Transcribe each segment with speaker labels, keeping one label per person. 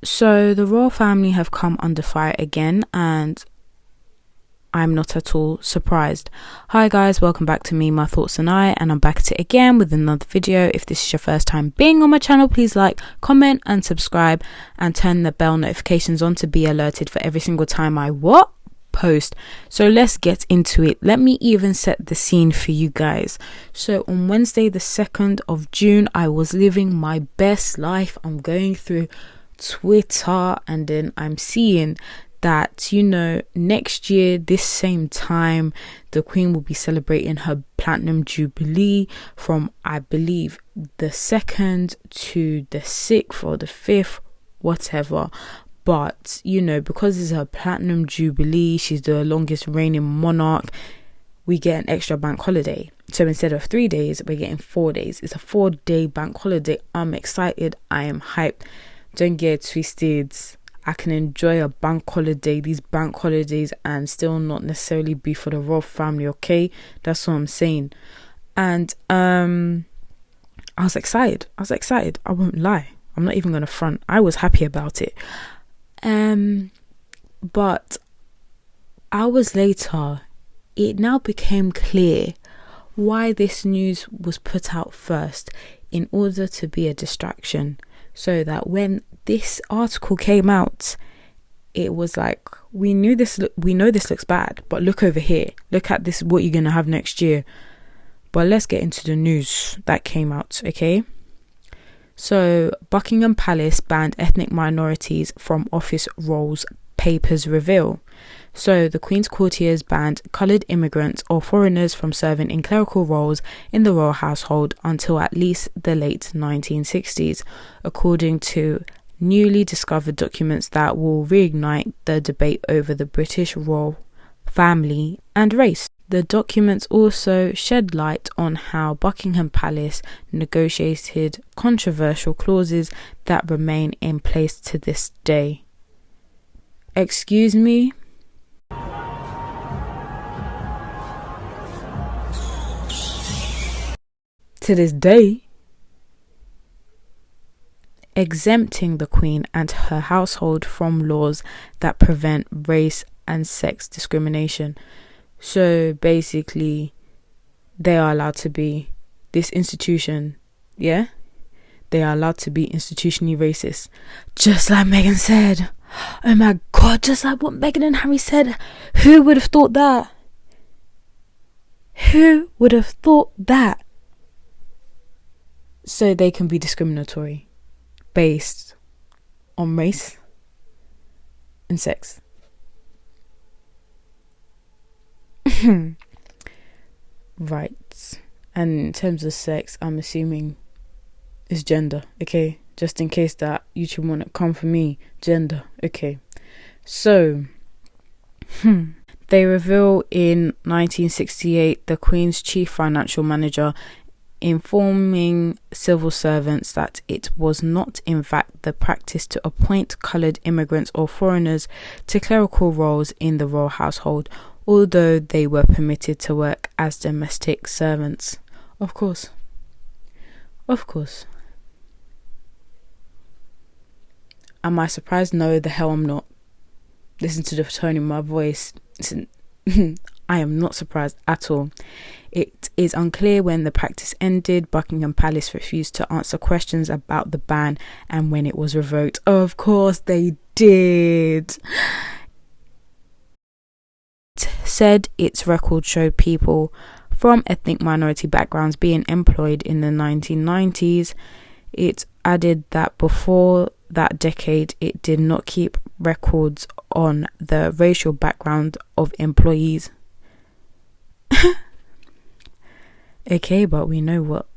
Speaker 1: So the royal family have come under fire again, and I'm not at all surprised. Hi guys, welcome back to me, my thoughts and I'm back at it again with another video. If this is your first time being on my channel, please like, comment and subscribe and turn the bell notifications on to be alerted for every single time I post. So let's get into it. Let me even set the scene for you guys. So on Wednesday the 2nd of June, I was living my best life. I'm going through Twitter and then I'm seeing that, next year this same time the Queen will be celebrating her platinum jubilee from, I believe, the 2nd to the 6th or the 5th, whatever. But because it's her platinum jubilee, she's the longest reigning monarch, we get an extra bank holiday. So instead of 3 days, we're getting 4 days. It's a 4-day bank holiday. I'm excited. I am hyped. Don't get it twisted. I can enjoy a bank holiday, these bank holidays, and still not necessarily be for the royal family, okay? That's what I'm saying. And I was excited. I won't lie. I'm not even going to front. I was happy about it. But hours later, it now became clear why this news was put out first, in order to be a distraction. So that when this article came out, it was like, we know this looks bad, but look over here. Look at this, what you're going to have next year. But let's get into the news that came out, okay? So, Buckingham Palace banned ethnic minorities from office roles, papers reveal. So, the Queen's courtiers banned coloured immigrants or foreigners from serving in clerical roles in the royal household until at least the late 1960s, according to newly discovered documents that will reignite the debate over the British royal family and race. The documents also shed light on how Buckingham Palace negotiated controversial clauses that remain in place to this day. Excuse me? To this day, exempting the Queen and her household from laws that prevent race and sex discrimination. So basically, they are allowed to be this institution, yeah? They are allowed to be institutionally racist. Just like Meghan said. Oh my God, just like what Meghan and Harry said. Who would have thought that? Who would have thought that? So they can be discriminatory based on race and sex. Right. And in terms of sex, I'm assuming it's gender, okay? Just in case that YouTube want to come for me. Gender, okay. So, they reveal in 1968 the Queen's chief financial manager informing civil servants that it was not in fact the practice to appoint coloured immigrants or foreigners to clerical roles in the royal household, although they were permitted to work as domestic servants. Of course. Am I surprised? No, the hell I'm not. Listen to the tone in my voice. I am not surprised at all. It is unclear when the practice ended. Buckingham Palace refused to answer questions about the ban and when it was revoked. Of course they did. It said its record showed people from ethnic minority backgrounds being employed in the 1990s. It added that before that decade, it did not keep records on the racial background of employees. Okay, but we know what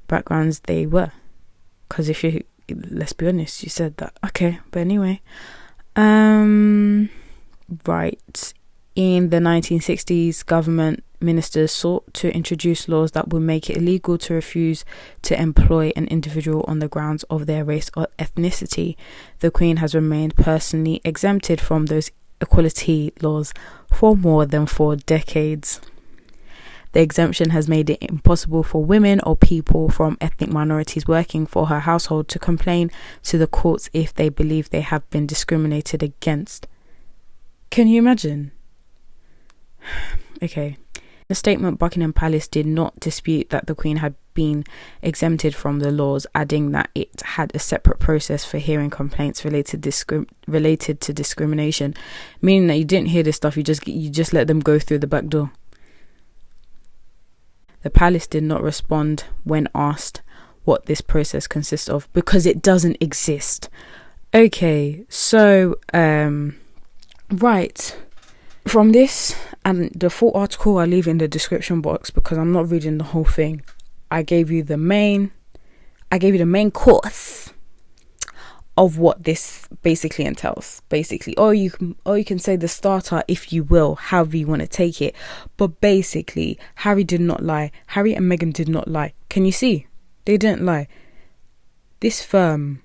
Speaker 1: backgrounds they were, because let's be honest, you said that. Okay, but anyway, right. In the 1960s, government ministers sought to introduce laws that would make it illegal to refuse to employ an individual on the grounds of their race or ethnicity. The Queen has remained personally exempted from those equality laws for more than 4 decades. The exemption has made it impossible for women or people from ethnic minorities working for her household to complain to the courts if they believe they have been discriminated against. Can you imagine? Okay. In a statement, Buckingham Palace did not dispute that the Queen had been exempted from the laws, adding that it had a separate process for hearing complaints related to discrimination, meaning that you didn't hear this stuff, you just let them go through the back door. The palace did not respond when asked what this process consists of because it doesn't exist. Okay, so right. From this, and the full article I'll leave in the description box because I'm not reading the whole thing. I gave you the main course of what this basically entails. Basically, or you can say the starter, if you will, however you want to take it. But basically, Harry did not lie. Harry and Meghan did not lie. Can you see? They didn't lie. This firm,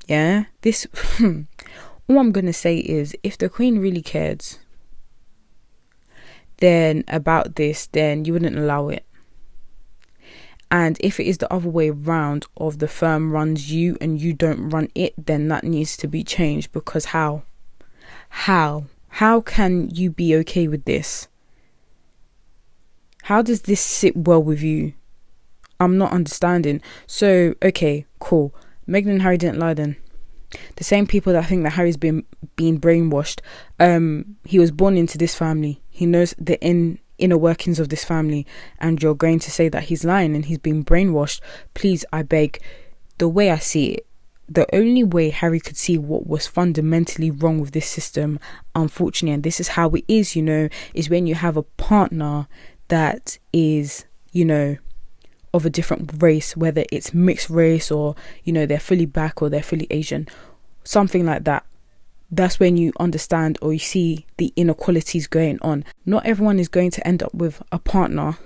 Speaker 1: yeah, this. All I'm gonna say is, if the Queen really cared then about this, then you wouldn't allow it. And if it is the other way around, of the firm runs you and you don't run it, then that needs to be changed. Because how can you be okay with this? How does this sit well with you? I'm not understanding. So okay, cool, Meghan and Harry didn't lie then. The same people that think that Harry's been brainwashed, he was born into this family. He knows the inner workings of this family, and you're going to say that he's lying and he's been brainwashed. Please, I beg. The way I see it, the only way Harry could see what was fundamentally wrong with this system, unfortunately, and this is how it is, is when you have a partner that is, of a different race, whether it's mixed race or, they're fully black or they're fully Asian, something like that. That's when you understand or you see the inequalities going on. Not everyone is going to end up with a partner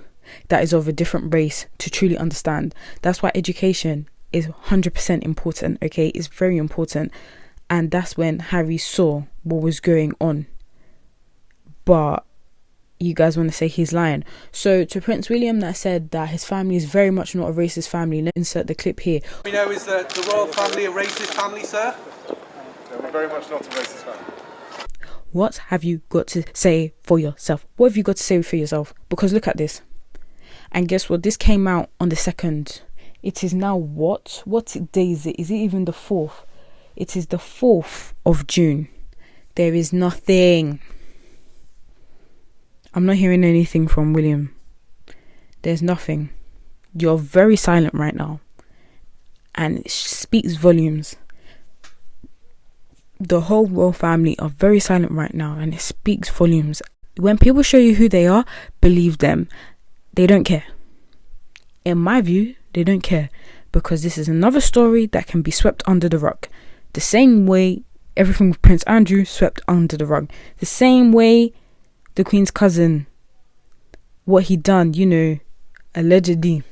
Speaker 1: that is of a different race to truly understand. That's why education is 100% important, okay? It's very important. And that's when Harry saw what was going on. But you guys want to say he's lying. So to Prince William that said that his family is very much not a racist family, let's insert the clip here.
Speaker 2: We know is that the royal family a racist family, sir?
Speaker 3: No, we're very much not a racist family.
Speaker 1: What have you got to say for yourself? What have you got to say for yourself? Because look at this. And guess what? This came out on the 2nd. It is now what? What day is it? Is it even the 4th? It is the 4th of June. There is nothing. I'm not hearing anything from William. There's nothing. You're very silent right now. And it speaks volumes. The whole royal family are very silent right now, and it speaks volumes. When people show you who they are, believe them. They don't care. In my view, they don't care, because this is another story that can be swept under the rug. The same way everything with Prince Andrew swept under the rug. The same way the Queen's cousin, what he done, allegedly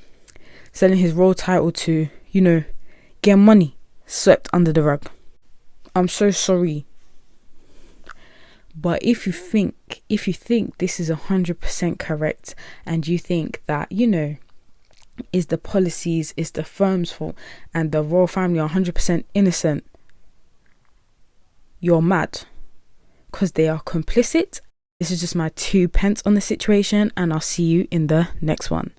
Speaker 1: selling his royal title to, get money, swept under the rug. I'm so sorry. But if you think this is 100% correct, and you think that, is the policies, is the firm's fault, and the royal family are 100% innocent, you're mad. Because they are complicit. This is just my 2 pence on the situation, and I'll see you in the next one.